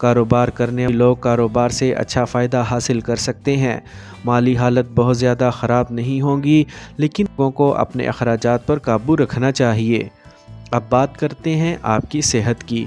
کاروبار کرنے والے لوگ کاروبار سے اچھا فائدہ حاصل کر سکتے ہیں۔ مالی حالت بہت زیادہ خراب نہیں ہوگی، لیکن لوگوں کو اپنے اخراجات پر قابو رکھنا چاہیے۔ اب بات کرتے ہیں آپ کی صحت کی۔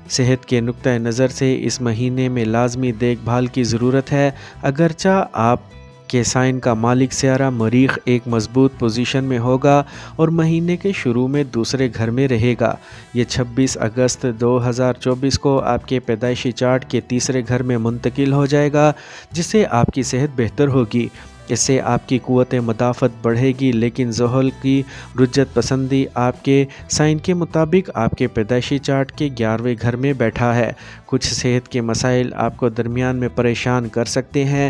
صحت کے نقطہ نظر سے اس مہینے میں لازمی دیکھ بھال کی ضرورت ہے۔ اگرچہ آپ کے سائن کا مالک سیارہ مریخ ایک مضبوط پوزیشن میں ہوگا اور مہینے کے شروع میں دوسرے گھر میں رہے گا۔ یہ 26 اگست 2024 کو آپ کے پیدائشی چارٹ کے تیسرے گھر میں منتقل ہو جائے گا، جس سے آپ کی صحت بہتر ہوگی۔ اس سے آپ کی قوت مدافعت بڑھے گی، لیکن زحل کی رجت پسندی آپ کے سائن کے مطابق آپ کے پیدائشی چارٹ کے 11ویں گھر میں بیٹھا ہے۔ کچھ صحت کے مسائل آپ کو درمیان میں پریشان کر سکتے ہیں۔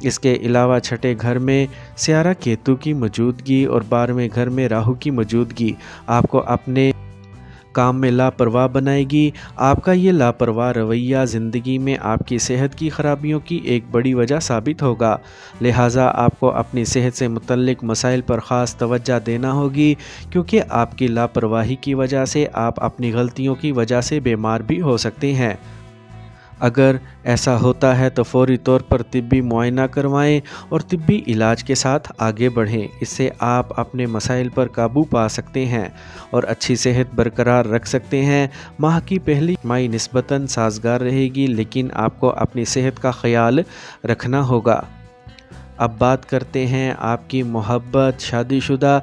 اس کے علاوہ چھٹے گھر میں سیارہ کیتو کی موجودگی اور 12ویں گھر میں راہو کی موجودگی آپ کو اپنے کام میں لاپرواہ بنائے گی۔ آپ کا یہ لاپرواہ رویہ زندگی میں آپ کی صحت کی خرابیوں کی ایک بڑی وجہ ثابت ہوگا، لہٰذا آپ کو اپنی صحت سے متعلق مسائل پر خاص توجہ دینا ہوگی، کیونکہ آپ کی لاپرواہی کی وجہ سے آپ اپنی غلطیوں کی وجہ سے بیمار بھی ہو سکتے ہیں۔ اگر ایسا ہوتا ہے تو فوری طور پر طبی معائنہ کروائیں اور طبی علاج کے ساتھ آگے بڑھیں۔ اس سے آپ اپنے مسائل پر قابو پا سکتے ہیں اور اچھی صحت برقرار رکھ سکتے ہیں۔ ماہ کی پہلی مائی نسبتاً سازگار رہے گی، لیکن آپ کو اپنی صحت کا خیال رکھنا ہوگا۔ اب بات کرتے ہیں آپ کی محبت، شادی شدہ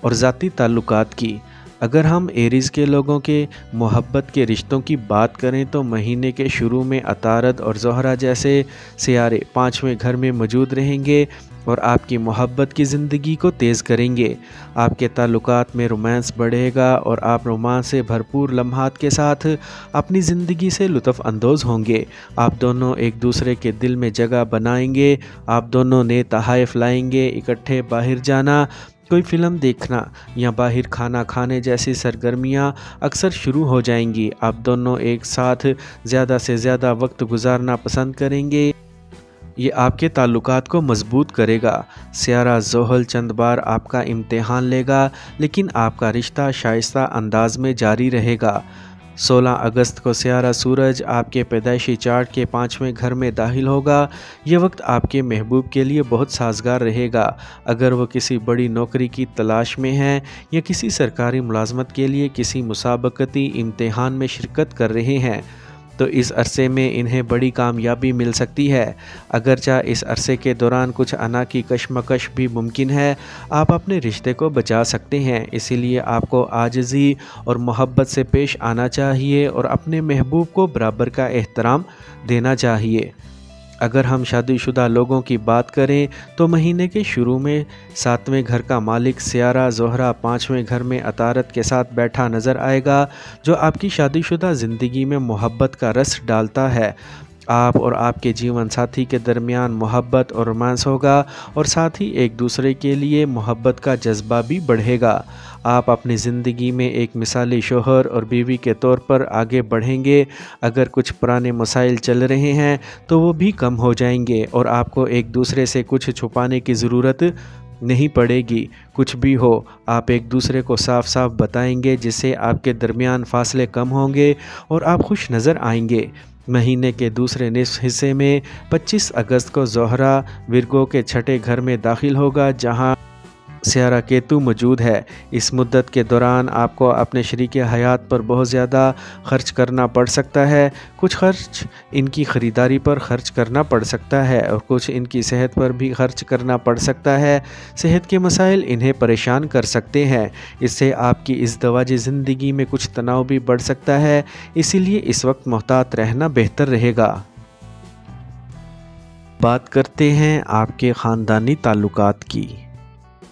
اور ذاتی تعلقات کی۔ اگر ہم ایریز کے لوگوں کے محبت کے رشتوں کی بات کریں تو مہینے کے شروع میں عطارد اور زہرہ جیسے سیارے 5ویں گھر میں موجود رہیں گے اور آپ کی محبت کی زندگی کو تیز کریں گے۔ آپ کے تعلقات میں رومانس بڑھے گا اور آپ رومانس سے بھرپور لمحات کے ساتھ اپنی زندگی سے لطف اندوز ہوں گے۔ آپ دونوں ایک دوسرے کے دل میں جگہ بنائیں گے۔ آپ دونوں نئے تحائف لائیں گے۔ اکٹھے باہر جانا، کوئی فلم دیکھنا یا باہر کھانا کھانے جیسی سرگرمیاں اکثر شروع ہو جائیں گی۔ آپ دونوں ایک ساتھ زیادہ سے زیادہ وقت گزارنا پسند کریں گے۔ یہ آپ کے تعلقات کو مضبوط کرے گا۔ سیارہ زحل چند بار آپ کا امتحان لے گا، لیکن آپ کا رشتہ شائستہ انداز میں جاری رہے گا۔ 16 اگست کو سیارہ سورج آپ کے پیدائشی چارٹ کے 5ویں گھر میں داخل ہوگا۔ یہ وقت آپ کے محبوب کے لیے بہت سازگار رہے گا۔ اگر وہ کسی بڑی نوکری کی تلاش میں ہیں یا کسی سرکاری ملازمت کے لیے کسی مسابقتی امتحان میں شرکت کر رہے ہیں تو اس عرصے میں انہیں بڑی کامیابی مل سکتی ہے۔ اگرچہ اس عرصے کے دوران کچھ انا کی کشمکش بھی ممکن ہے، آپ اپنے رشتے کو بچا سکتے ہیں، اسی لیے آپ کو عاجزی اور محبت سے پیش آنا چاہیے اور اپنے محبوب کو برابر کا احترام دینا چاہیے۔ اگر ہم شادی شدہ لوگوں کی بات کریں تو مہینے کے شروع میں 7ویں گھر کا مالک سیارہ زہرہ 5ویں گھر میں عطارد کے ساتھ بیٹھا نظر آئے گا، جو آپ کی شادی شدہ زندگی میں محبت کا رس ڈالتا ہے۔ آپ اور آپ کے جیون ساتھی کے درمیان محبت اور رومانس ہوگا اور ساتھ ہی ایک دوسرے کے لیے محبت کا جذبہ بھی بڑھے گا۔ آپ اپنی زندگی میں ایک مثالی شوہر اور بیوی کے طور پر آگے بڑھیں گے۔ اگر کچھ پرانے مسائل چل رہے ہیں تو وہ بھی کم ہو جائیں گے اور آپ کو ایک دوسرے سے کچھ چھپانے کی ضرورت نہیں پڑے گی۔ کچھ بھی ہو، آپ ایک دوسرے کو صاف صاف بتائیں گے، جس سے آپ کے درمیان فاصلے کم ہوں گے اور آپ خوش نظر آئیں گے۔ مہینے کے دوسرے نصف حصے میں 25 اگست کو زہرہ ورگو کے چھٹے گھر میں داخل ہوگا، جہاں سیارہ کیتو موجود ہے۔ اس مدت کے دوران آپ کو اپنے شریک حیات پر بہت زیادہ خرچ کرنا پڑ سکتا ہے۔ کچھ خرچ ان کی خریداری پر خرچ کرنا پڑ سکتا ہے اور کچھ ان کی صحت پر بھی خرچ کرنا پڑ سکتا ہے۔ صحت کے مسائل انہیں پریشان کر سکتے ہیں۔ اس سے آپ کی ازدواجی زندگی میں کچھ تناؤ بھی بڑھ سکتا ہے، اسی لیے اس وقت محتاط رہنا بہتر رہے گا۔ بات کرتے ہیں آپ کے خاندانی تعلقات کی۔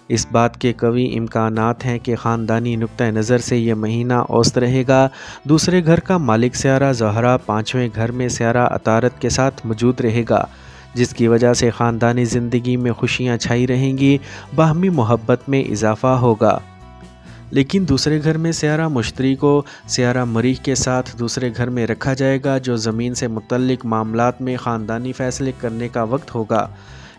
اس بات کے قوی امکانات ہیں کہ خاندانی نقطہ نظر سے یہ مہینہ اوسط رہے گا۔ دوسرے گھر کا مالک سیارہ زہرہ 5ویں گھر میں سیارہ عطارد کے ساتھ موجود رہے گا، جس کی وجہ سے خاندانی زندگی میں خوشیاں چھائی رہیں گی، باہمی محبت میں اضافہ ہوگا۔ لیکن دوسرے گھر میں سیارہ مشتری کو سیارہ مریخ کے ساتھ دوسرے گھر میں رکھا جائے گا، جو زمین سے متعلق معاملات میں خاندانی فیصلے کرنے کا وقت ہوگا۔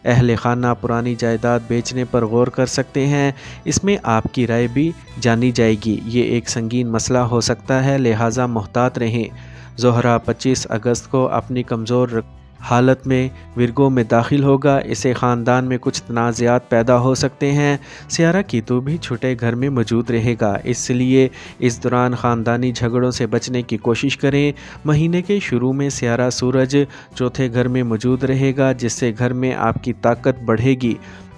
اہل خانہ پرانی جائیداد بیچنے پر غور کر سکتے ہیں، اس میں آپ کی رائے بھی جانی جائے گی۔ یہ ایک سنگین مسئلہ ہو سکتا ہے، لہٰذا محتاط رہیں۔ زہرہ 25 اگست کو اپنی کمزور حالت میں ورگو میں داخل ہوگا، اسے خاندان میں کچھ تنازعات پیدا ہو سکتے ہیں۔ سیارہ کیتو بھی چھٹے گھر میں موجود رہے گا، اس لیے اس دوران خاندانی جھگڑوں سے بچنے کی کوشش کریں۔ مہینے کے شروع میں سیارہ سورج چوتھے گھر میں موجود رہے گا، جس سے گھر میں آپ کی طاقت بڑھے گی،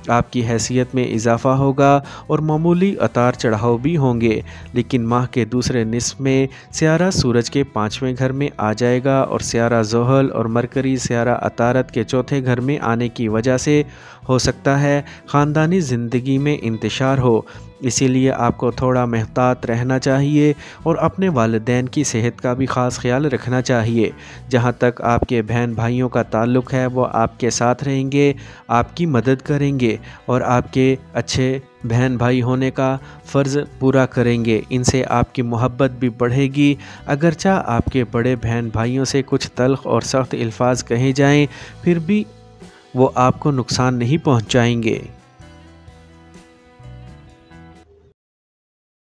آپ کی حیثیت میں اضافہ ہوگا اور معمولی اتار چڑھاؤ بھی ہوں گے۔ لیکن ماہ کے دوسرے نصف میں سیارہ سورج کے 5ویں گھر میں آ جائے گا اور سیارہ زحل اور مرکری سیارہ عطارد کے چوتھے گھر میں آنے کی وجہ سے ہو سکتا ہے خاندانی زندگی میں انتشار ہو، اسی لیے آپ کو تھوڑا محتاط رہنا چاہیے اور اپنے والدین کی صحت کا بھی خاص خیال رکھنا چاہیے۔ جہاں تک آپ کے بہن بھائیوں کا تعلق ہے، وہ آپ کے ساتھ رہیں گے، آپ کی مدد کریں گے اور آپ کے اچھے بہن بھائی ہونے کا فرض پورا کریں گے، ان سے آپ کی محبت بھی بڑھے گی۔ اگرچہ آپ کے بڑے بہن بھائیوں سے کچھ تلخ اور سخت الفاظ کہے جائیں، پھر بھی وہ آپ کو نقصان نہیں پہنچائیں گے۔